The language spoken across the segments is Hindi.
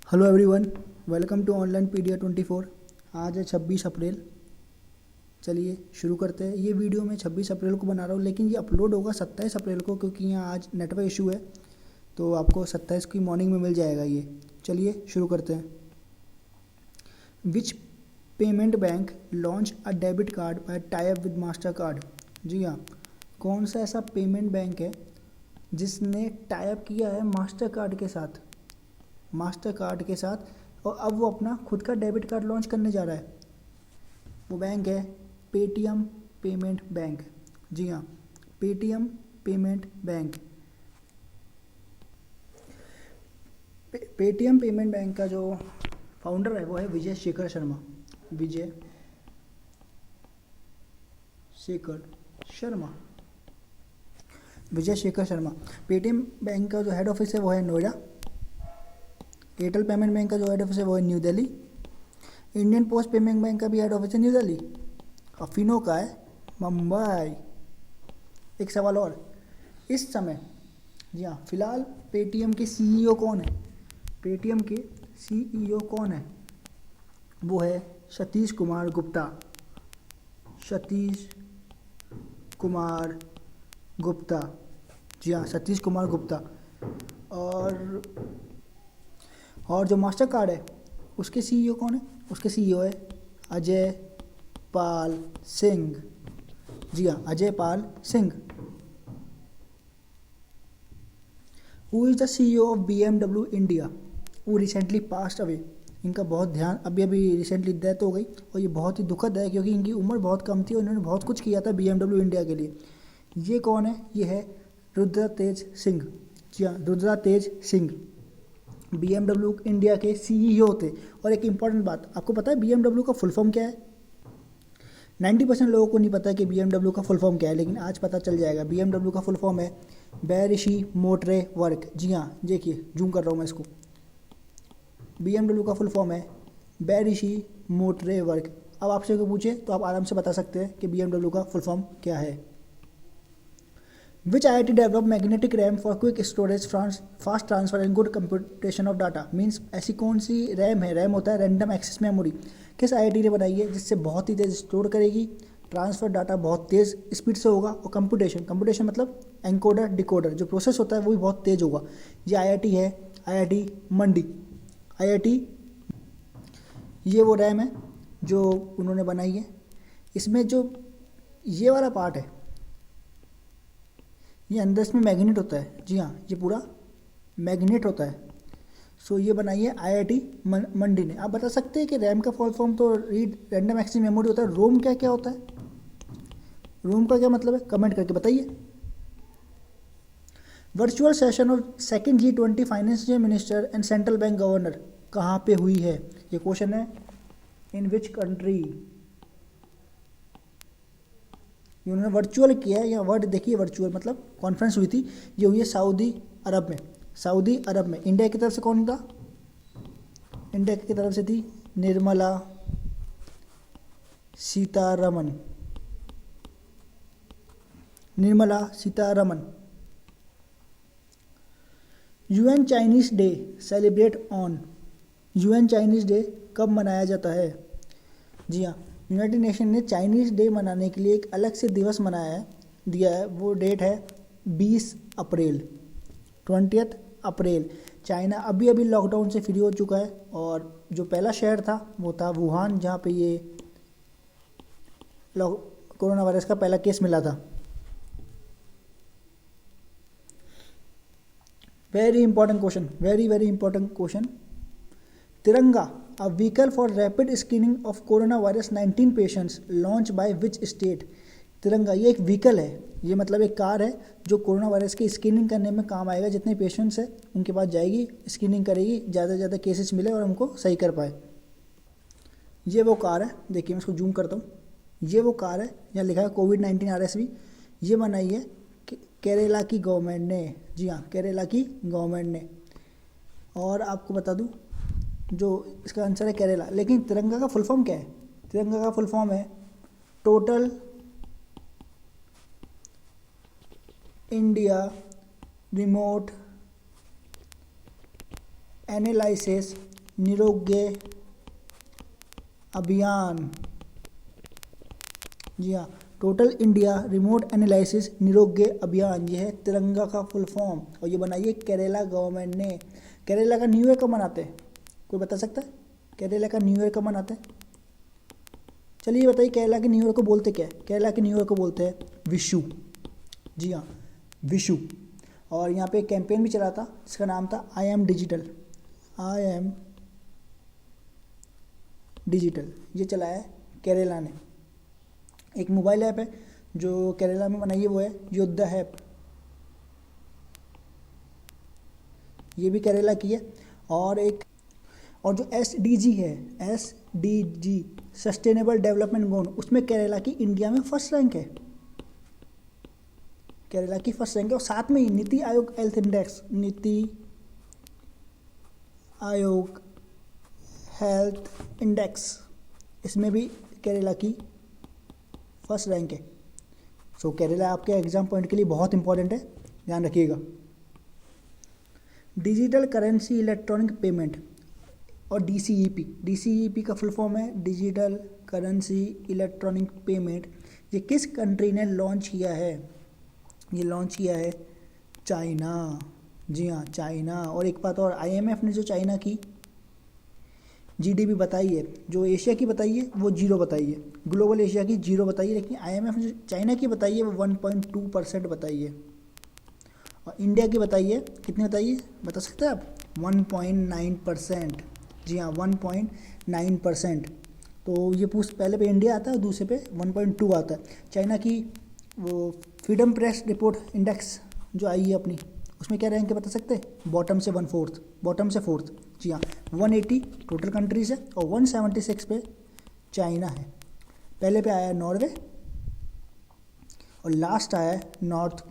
Hello everyone, welcome to online pedia 24। आज है 26 अप्रैल। चलिए शुरू करते हैं। ये वीडियो मैं 26 अप्रैल को बना रहा हूँ, लेकिन ये अपलोड होगा 27 अप्रैल को, क्योंकि यहाँ आज नेटवर्क इशू है। तो आपको 27 की मॉर्निंग में मिल जाएगा ये। चलिए शुरू करते हैं। Which payment bank launch a debit card by tie up with Mastercard. जी हाँ, कौन सा ऐसा पेमेंट बैंक है जिसने टाई अप किया है मास्टर कार्ड के साथ, और अब वो अपना खुद का डेबिट कार्ड लॉन्च करने जा रहा है। वो बैंक है पेटीएम पेमेंट बैंक। जी हाँ, Paytm payment bank. Paytm payment bank का जो फाउंडर है वो है विजय शेखर शर्मा। विजय शेखर शर्मा विजय शेखर शर्मा। पेटीएम बैंक का जो हेड ऑफिस है वो है नोएडा। एयरटेल पेमेंट बैंक का जो हेड ऑफिस है वो है new Delhi. Indian post payment bank का भी हेड ऑफिस है न्यू दिल्ली। और फिनो का है मुंबई। एक सवाल और, इस समय, जी हाँ, फिलहाल पेटीएम के सीईओ कौन है? पेटीएम के सीईओ कौन है? वो है सतीश कुमार गुप्ता। सतीश कुमार गुप्ता। जी हाँ, सतीश कुमार गुप्ता। और जो मास्टर कार्ड है उसके सीईओ कौन है? उसके सीईओ है अजय पाल सिंह। जी हाँ, Ajay Pal Singh. Who is the CEO of BMW India? वो रिसेंटली पास्ट अवे। इनका बहुत ध्यान, अभी रिसेंटली डेथ हो गई, और ये बहुत ही दुखद है क्योंकि इनकी उम्र बहुत कम थी और इन्होंने बहुत कुछ किया था BMW इंडिया के लिए। ये कौन है? ये है रुद्रा तेज सिंह। जी हाँ, रुद्रा तेज सिंह BMW इंडिया के सीईओ थे। और एक इम्पॉर्टेंट बात, आपको पता है BMW का फुल फॉर्म क्या है? 90% लोगों को नहीं पता है कि BMW का फुल फॉर्म क्या है, लेकिन आज पता चल जाएगा। BMW का फुल फॉर्म है बैरिशी मोटरे वर्क। जी हाँ, देखिए जूम कर रहा हूँ मैं इसको। BMW का फुल फॉर्म है बैरिशी मोटरे वर्क। अब आपसे कोई पूछे तो आप आराम से बता सकते हैं कि BMW का फुल फॉर्म क्या है। Which IIT developed magnetic RAM for quick storage, fast transfer and good computation of data? Means ऐसी कौन सी रैम है? रैम होता है रैंडम एक्सेस मेमोरी। किस आईआईटी ने बनाई है जिससे बहुत ही तेज़ स्टोर करेगी, ट्रांसफर डाटा बहुत तेज़ स्पीड से होगा, और कंप्यूटेशन मतलब एनकोडर डिकोडर जो प्रोसेस होता है वो भी बहुत तेज़ होगा। ये आईआईटी है आईआईटी मंडी। आईआईटी, ये वो रैम है जो उन्होंने बनाई है। इसमें जो ये वाला पार्ट है, ये अंदर इसमें मैग्नेट होता है। जी हाँ, ये पूरा मैग्नेट होता है। सो ये बनाई है आईआईटी मंडी ने। आप बता सकते हैं कि रैम का फुल फॉर्म तो रीड रैंडम एक्सेस मेमोरी होता है। रोम क्या क्या होता है? रोम का क्या मतलब है? कमेंट करके बताइए। Virtual session of second G20 financial minister and central bank governor कहाँ पे हुई है? ये क्वेश्चन है। इन विच कंट्री? उन्होंने वर्चुअल किया है। यहाँ वर्ड देखिए, वर्चुअल मतलब कॉन्फ्रेंस हुई थी। ये हुई है सऊदी अरब में। सऊदी अरब में। इंडिया की तरफ से कौन था? इंडिया की तरफ से थी Nirmala Sitharaman. Nirmala Sitharaman. UN Chinese day celebrate on. UN Chinese day कब मनाया जाता है? जी हाँ, यूनाइटेड नेशन ने चाइनीज़ डे मनाने के लिए एक अलग से दिवस दिया है। वो डेट है 20 अप्रैल, 20 अप्रैल। चाइना अभी अभी लॉकडाउन से फ्री हो चुका है, और जो पहला शहर था वो था वुहान, जहाँ पे ये कोरोना वायरस का पहला केस मिला था। Very important question, very important question. तिरंगा, a vehicle for rapid screening of coronavirus 19 patients launched by which state? तिरंगा ये एक व्हीकल है, ये मतलब एक कार है जो कोरोना वायरस की स्क्रीनिंग करने में काम आएगा। जितने पेशेंट्स हैं उनके पास जाएगी, स्क्रीनिंग करेगी, ज़्यादा से ज़्यादा केसेस मिले और हमको सही कर पाए। ये वो कार है, देखिए मैं इसको जूम करता हूँ। ये वो कार है, यहाँ लिखा है कोविड-19 RSV। ये बनाई है केरला की गवर्नमेंट ने। जी हाँ, केरला की गवर्नमेंट ने। और आपको बता दूँ, जो इसका आंसर है केरला। लेकिन तिरंगा का फुल फॉर्म क्या है? तिरंगा का फुल फॉर्म है टोटल इंडिया रिमोट एनालिसिस निरोगे अभियान। जी हाँ, टोटल इंडिया रिमोट एनालिसिस निरोगे अभियान, ये है तिरंगा का फुल फॉर्म, और ये बनाई है केरला गवर्नमेंट ने। केरला का न्यू ईयर कब मनाते हैं, कोई बता सकता है? केरला का न्यू ईयर कब मनाते हैं? चलिए बताइए, केरला के न्यू ईयर को बोलते क्या है? केरला के न्यू ईयर को बोलते हैं विशु। जी हाँ, विशु। और यहाँ पे एक कैंपेन भी चला था, इसका नाम था I am digital. I am digital, ये चलाया है केरला ने। एक मोबाइल ऐप है जो केरला में बनाई है, वो है योद्धा ऐप, ये भी केरला की है। और जो SDG है, SDG सस्टेनेबल डेवलपमेंट गोल, उसमें केरला की इंडिया में फर्स्ट रैंक है। केरला की फर्स्ट रैंक है। और साथ में ही NITI Aayog health index, NITI Aayog health index, इसमें भी केरला की फर्स्ट रैंक है। सो केरला आपके एग्जाम पॉइंट के लिए बहुत इंपॉर्टेंट है, ध्यान रखिएगा। डिजिटल करेंसी इलेक्ट्रॉनिक पेमेंट और DCEP का फुल फॉर्म है डिजिटल करेंसी इलेक्ट्रॉनिक पेमेंट। ये किस कंट्री ने लॉन्च किया है? ये लॉन्च किया है चाइना। जी हाँ, चाइना। और एक बात और, IMF ने जो चाइना की GDP बताई है, जो एशिया की बताई है वो 0 बताई है, ग्लोबल एशिया की 0 बताई है, लेकिन IMF ने जो चाइना की बताई है वो 1.2% बताई है। और इंडिया की बताई है, कितनी बताई है बता सकते हैं आप? 1.9%। जी हाँ, 1.9%। तो ये पहले पे इंडिया आता है और दूसरे पे 1.2 आता है। चाइना की वो फ्रीडम प्रेस रिपोर्ट इंडेक्स जो आई है अपनी, उसमें क्या रैंक है बता सकते हैं? बॉटम से 4th। जी हाँ, 180 टोटल कंट्रीज है और 176 पे चाइना है। पहले पे आया नॉर्वे और लास्ट आया है north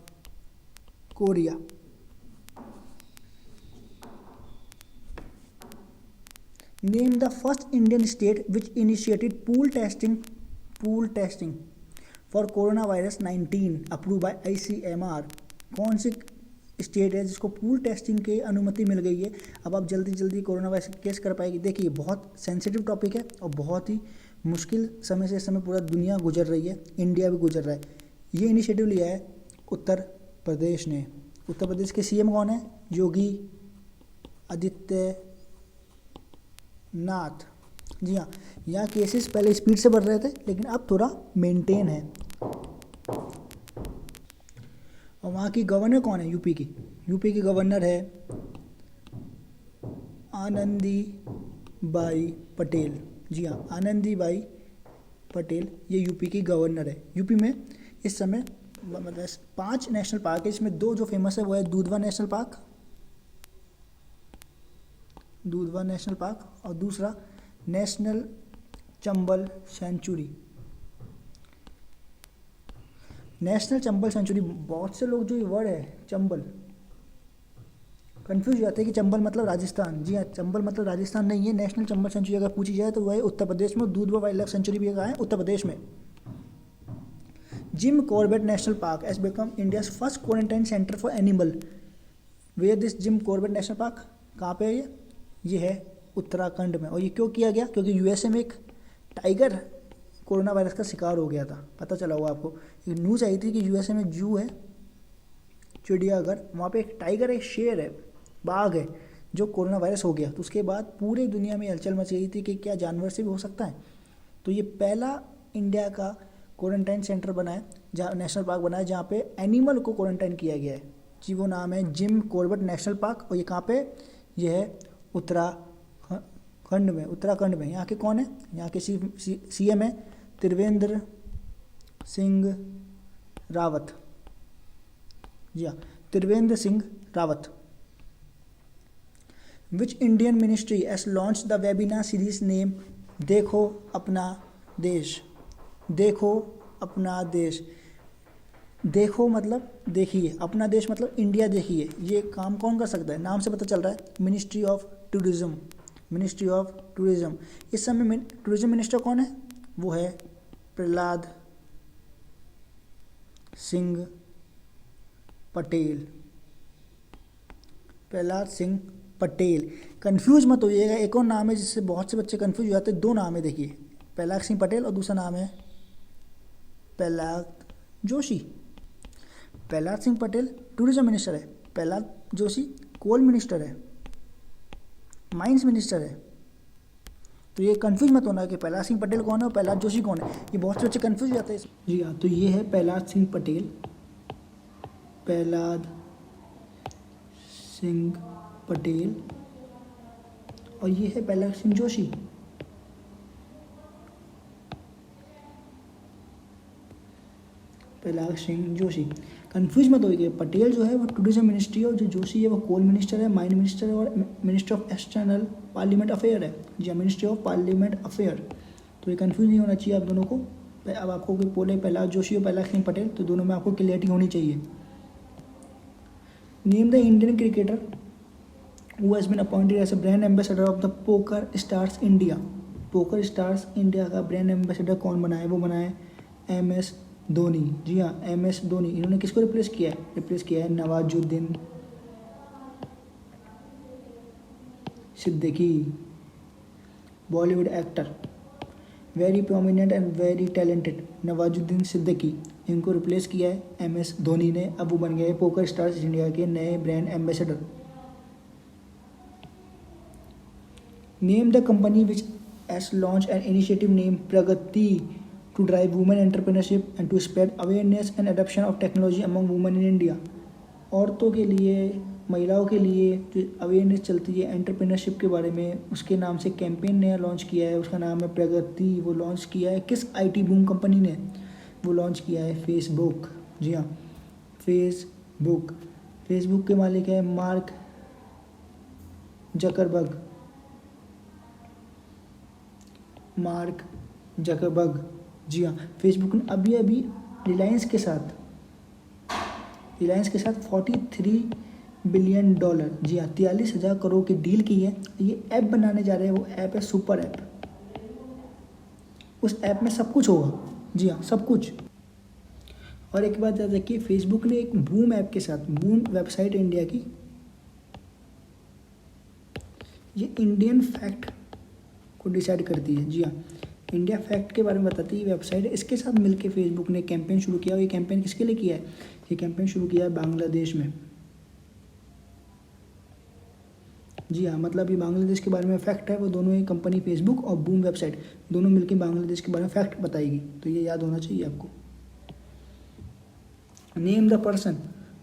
Korea. Name the first Indian state which initiated pool testing for corona virus 19 approve by ICMR। कौन सी स्टेट है जिसको पूल टेस्टिंग की अनुमति मिल गई है? अब आप जल्दी कोरोना वायरस केस कर पाएगी। देखिए, बहुत सेंसिटिव टॉपिक है और बहुत ही मुश्किल समय से इस समय पूरा दुनिया गुजर रही है, इंडिया भी गुजर रहा है। ये इनिशिएटिव लिया है उत्तर प्रदेश ने। उत्तर प्रदेश के CM कौन है? योगी आदित्यनाथ। जी हाँ, यहाँ केसेस पहले स्पीड से बढ़ रहे थे, लेकिन अब थोड़ा मेंटेन है। और वहाँ की गवर्नर कौन है? यूपी की गवर्नर है आनंदीबाई पटेल। जी हाँ, आनंदीबाई पटेल, ये यूपी की गवर्नर है। यूपी में इस समय मतलब 5 नेशनल पार्क है, इसमें 2 जो फेमस है वो है दूधवा नेशनल पार्क और दूसरा national Chambal sanctuary. National Chambal sanctuary, बहुत से लोग जो ये वर्ड है चंबल कंफ्यूज हो जाते हैं कि चंबल मतलब राजस्थान। जी हाँ, चंबल मतलब राजस्थान नहीं है। नेशनल चंबल सेंचुरी अगर पूछी जाए तो वह है उत्तर प्रदेश में। दूधवा वाइल्ड लाइफ सेंचुरी भी कहाँ है? उत्तर प्रदेश में। Jim Corbett national park has become India's first quarantine centre for animal. Where this Jim Corbett national park कहाँ पे है? ये है उत्तराखंड में। और ये क्यों किया गया? क्योंकि USA में एक टाइगर कोरोना वायरस का शिकार हो गया था, पता चला होगा आपको। एक न्यूज़ आई थी कि USA में जू है, चिड़ियाघर, वहाँ पे एक टाइगर है, शेर है, बाघ है, जो कोरोना वायरस हो गया। तो उसके बाद पूरी दुनिया में हलचल मच गई थी कि क्या जानवर से भी हो सकता है। तो ये पहला इंडिया का क्वारंटाइन सेंटर बना है, जहाँ नेशनल पार्क बना है, जहाँ पे एनिमल को क्वारंटाइन किया गया है। जी, वो नाम है जिम कॉर्बेट नेशनल पार्क। और ये कहाँ पे? ये है उत्तराखंड में। यहाँ के कौन है? यहाँ के CM है त्रिवेंद्र सिंह रावत। जी हाँ, Trivendra Singh Rawat. Which Indian ministry S launch the webinar series name देखो अपना देश। देखो मतलब देखिए, अपना देश मतलब इंडिया देखिए। ये काम कौन कर सकता है? नाम से पता चल रहा है, मिनिस्ट्री ऑफ टूरिज्म। इस समय टूरिज्म मिनिस्टर कौन है? वो है प्रहलाद सिंह पटेल। कंफ्यूज मत होइएगा, एक और नाम है जिससे बहुत से बच्चे कंफ्यूज हो जाते हैं। 2 नाम है देखिए, प्रहलाद सिंह पटेल और दूसरा नाम है प्रहलाद जोशी। प्रहलाद सिंह पटेल टूरिज्म मिनिस्टर है, प्रहलाद जोशी कोल मिनिस्टर है, माइंस मिनिस्टर है। तो ये कंफ्यूज मत होना कि प्रहलाद सिंह पटेल कौन है और प्रहलाद जोशी कौन है, ये बहुत से बच्चे कंफ्यूज हो जाते हैं। जी हाँ, तो ये है प्रहलाद सिंह पटेल, प्रहलाद सिंह पटेल, और ये है प्रहलाद सिंह जोशी। प्रहलाद सिंह जोशी कंफ्यूज मत होइए। पटेल जो है वो टूरिज्म मिनिस्ट्री है और जो जोशी है वो कोल मिनिस्टर है, माइन मिनिस्टर है और minister of external parliament affair है। जी हाँ, मिनिस्ट्री ऑफ पार्लियामेंट अफेयर। तो ये कंफ्यूज नहीं होना चाहिए आप दोनों को। अब आपको कोई बोले प्रहलाद जोशी और प्रहलाद सिंह पटेल, तो दोनों में आपको क्लियरिटी होनी चाहिए। Name the Indian cricketer who has been appointed as a brand ambassador of the PokerStars India. PokerStars India का ब्रांड एम्बेसडर कौन बना है? वो बना है MS धोनी। जी हाँ, MS धोनी। इन्होंने किसको रिप्लेस किया है? रिप्लेस किया है Nawazuddin Siddiqui, Bollywood actor, very prominent and very talented Nawazuddin Siddiqui, इनको रिप्लेस किया है MS धोनी ने। अब वो बन गए पोकर स्टार्स इंडिया के नए brand ambassador. Name the company which has launched an initiative named Pragati to drive women entrepreneurship and to spread awareness and adoption of technology among women in India। औरतों के लिए, महिलाओं के लिए जो अवेयरनेस चलती है एंटरप्रेन्योरशिप के बारे में, उसके नाम से कैंपेन नया लॉन्च किया है, उसका नाम है प्रगति। वो लॉन्च किया है किस IT बूम कंपनी ने? वो लॉन्च किया है फेसबुक। जी हाँ, फेसबुक। फेसबुक के मालिक है मार्क जकरबर्ग। Mark Zuckerberg. जी हाँ, फेसबुक ने अभी अभी रिलायंस के साथ 43 बिलियन डॉलर, जी हाँ 43,000 करोड़ की डील की है। ये ऐप बनाने जा रहे हैं। वो ऐप है सुपर ऐप। उस ऐप में सब कुछ होगा। जी हाँ, सब कुछ। और एक बात याद रखिए, फेसबुक ने एक बूम ऐप के साथ, बूम वेबसाइट इंडिया की, ये इंडियन फैक्ट को डिसाइड करती है। जी हाँ, इंडिया फैक्ट के बारे में बताती है वेबसाइट। इसके साथ मिलकर फेसबुक ने कैंपेन शुरू किया। और ये कैंपेन किसके लिए किया है? ये कैंपेन शुरू किया है बांग्लादेश में। जी हाँ, मतलब ये बांग्लादेश के बारे में फैक्ट है। वो दोनों ही कंपनी, फेसबुक और बूम वेबसाइट, दोनों मिलकर बांग्लादेश के बारे में फैक्ट बताएगी। तो ये याद होना चाहिए आपको। नेम द पर्सन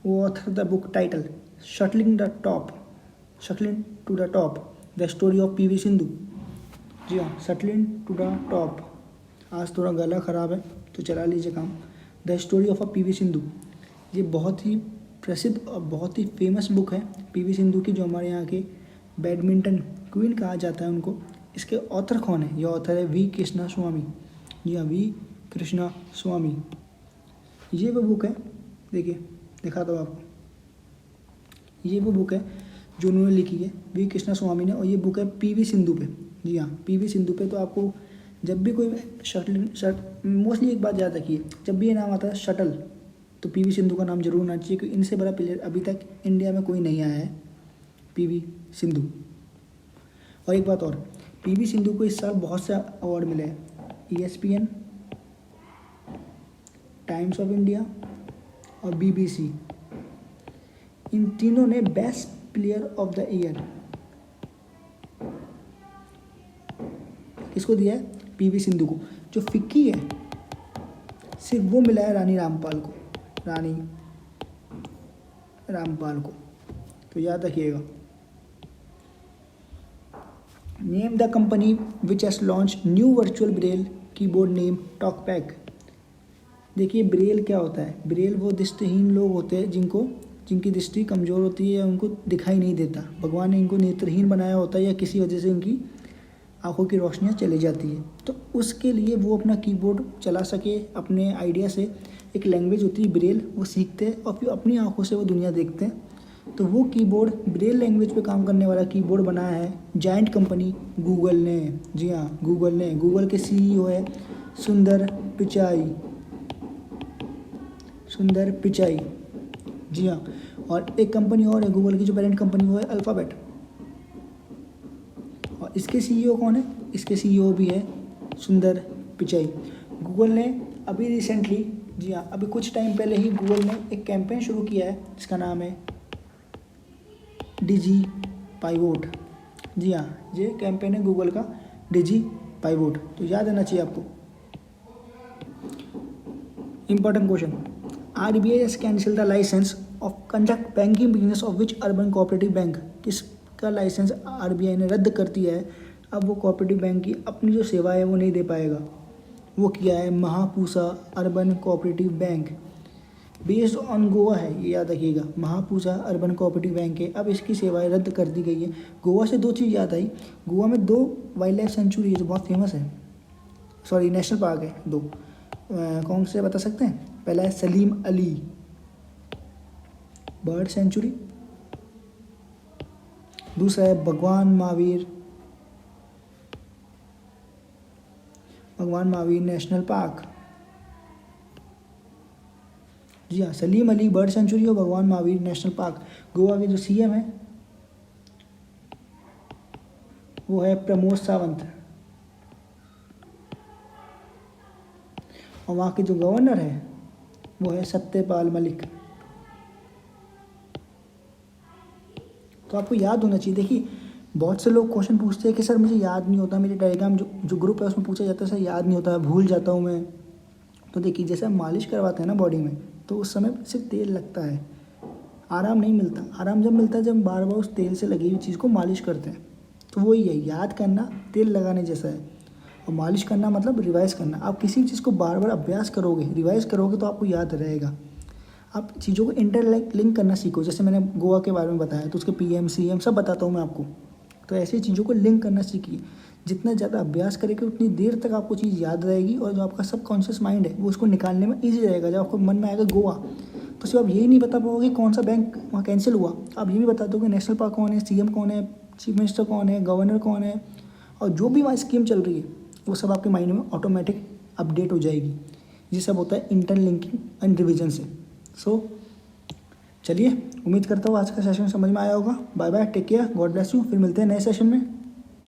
वो author the book title shuttling to the top the story of PV Sindhu. जी हाँ, शटलिंग टू द टॉप। आज थोड़ा गला ख़राब है तो चला लीजिए काम। The story of PV Sindhu, ये बहुत ही प्रसिद्ध और बहुत ही फेमस बुक है PV सिंधु की, जो हमारे यहाँ के बैडमिंटन क्वीन कहा जाता है उनको। इसके ऑथर कौन है? ये ऑथर है V कृष्णा स्वामी। जी हाँ, V कृष्णा स्वामी। ये वो बुक है, देखिए दिखाता हूँ आपको। ये वो बुक है जो उन्होंने लिखी है V कृष्णा स्वामी ने, और ये बुक है PV सिंधु पे। जी हाँ, PV सिंधु पे। तो आपको जब भी कोई मोस्टली एक बात याद रखिए, जब भी ये नाम आता है शटल, तो PV सिंधु का नाम जरूर होना चाहिए, क्योंकि इनसे बड़ा प्लेयर अभी तक इंडिया में कोई नहीं आया है, PV सिंधु। और एक बात और, PV सिंधु को इस साल बहुत से अवार्ड मिले हैं। ESPN, टाइम्स ऑफ इंडिया और BBC, इन तीनों ने best player of the year किसको दिया है? PV सिंधु को। जो फिक्की है सिर्फ वो मिला है रानी रामपाल को। तो याद रखिएगा। Name the company which has launch new virtual braille keyboard name Talkpad. देखिए ब्रेल क्या होता है? ब्रेल वो दृष्टिहीन लोग होते हैं जिनकी दृष्टि कमज़ोर होती है या उनको दिखाई नहीं देता। भगवान ने इनको नेत्रहीन बनाया होता है या किसी वजह से उनकी आँखों की रोशनियाँ चली जाती है, तो उसके लिए वो अपना कीबोर्ड चला सके अपने आइडिया से। एक लैंग्वेज होती है ब्रेल, वो सीखते हैं और फिर अपनी आँखों से वो दुनिया देखते हैं। तो वो कीबोर्ड, ब्रेल लैंग्वेज पे काम करने वाला कीबोर्ड बनाया है जायंट कंपनी गूगल ने। जी हाँ, गूगल के CEO है सुंदर पिचाई। जी हाँ, और एक कंपनी और है गूगल की जो पेरेंट कंपनी, वो है अल्फ़ाबेट। और इसके सीईओ कौन है? इसके सीईओ भी है सुंदर पिचाई। गूगल ने अभी रिसेंटली, जी हाँ, अभी कुछ टाइम पहले ही गूगल ने एक कैंपेन शुरू किया है जिसका नाम है डिजी पाइवोट। जी हाँ, ये कैंपेन है गूगल का डिजी पाइवोट, तो याद रहना चाहिए आपको। Important question, RBI has cancelled the license of conduct banking business of which urban cooperative bank? किसका लाइसेंस RBI ने रद्द कर दिया है? अब वो कोऑपरेटिव बैंक की अपनी जो सेवा है वो नहीं दे पाएगा। वो किया है Mapusa urban cooperative bank, based on Goa है, ये याद रखिएगा। महापूसा अर्बन कोऑपरेटिव बैंक है, अब इसकी सेवाएं रद्द कर दी गई है। गोवा से दो चीज़ याद आई, गोवा में 2 वाइल्ड लाइफ सेंचुरी है जो बहुत फेमस है, सॉरी नेशनल पार्क है 2। कौन से बता सकते हैं? पहला है सलीम अली बर्ड सेंचुरी, दूसरा है भगवान महावीर नेशनल पार्क। जी हाँ, सलीम अली बर्ड सेंचुरी और भगवान महावीर नेशनल पार्क। गोवा के जो सीएम है वो है प्रमोद सावंत, और वहाँ के जो गवर्नर है वो है सत्यपाल मलिक। तो आपको याद होना चाहिए। देखिए, बहुत से लोग क्वेश्चन पूछते हैं कि सर मुझे याद नहीं होता, मेरे टेलीग्राम जो ग्रुप है उसमें पूछा जाता है सर याद नहीं होता, भूल जाता हूँ मैं। तो देखिए, जैसे हम मालिश करवाते हैं ना बॉडी में, तो उस समय सिर्फ तेल लगता है, आराम नहीं मिलता। आराम जब मिलता है जब बार बार उस तेल से लगी हुई चीज़ को मालिश करते हैं। तो वही है, याद करना तेल लगाने जैसा है, और मालिश करना मतलब रिवाइज़ करना। आप किसी चीज़ को बार बार अभ्यास करोगे, रिवाइज़ करोगे तो आपको याद रहेगा। आप चीज़ों को इंटरलिंक करना सीखो, जैसे मैंने गोवा के बारे में बताया तो उसके PM CM सब बताता हूँ मैं आपको। तो ऐसी चीज़ों को लिंक करना सीखिए। जितना ज़्यादा अभ्यास करेंगे उतनी देर तक आपको चीज़ याद रहेगी, और जो आपका सबकॉन्शियस माइंड है वो उसको निकालने में ईजी रहेगा। जब आपको मन में आएगा गोवा, तो सिर्फ आप यही नहीं बता पाओगे कौन सा बैंक वहाँ कैंसिल हुआ, आप ये भी बता दोगे नेशनल पार्क कौन है, CM कौन है, चीफ मिनिस्टर कौन है, गवर्नर कौन है, और जो भी वहाँ स्कीम चल रही है वो सब आपके माइंड में ऑटोमेटिक अपडेट हो जाएगी। ये सब होता है इंटरलिंकिंग एंड रिविजन से। सो चलिए, उम्मीद करता हूँ आज का सेशन समझ में आया होगा। Bye bye, take care, God bless you. फिर मिलते हैं नए सेशन में।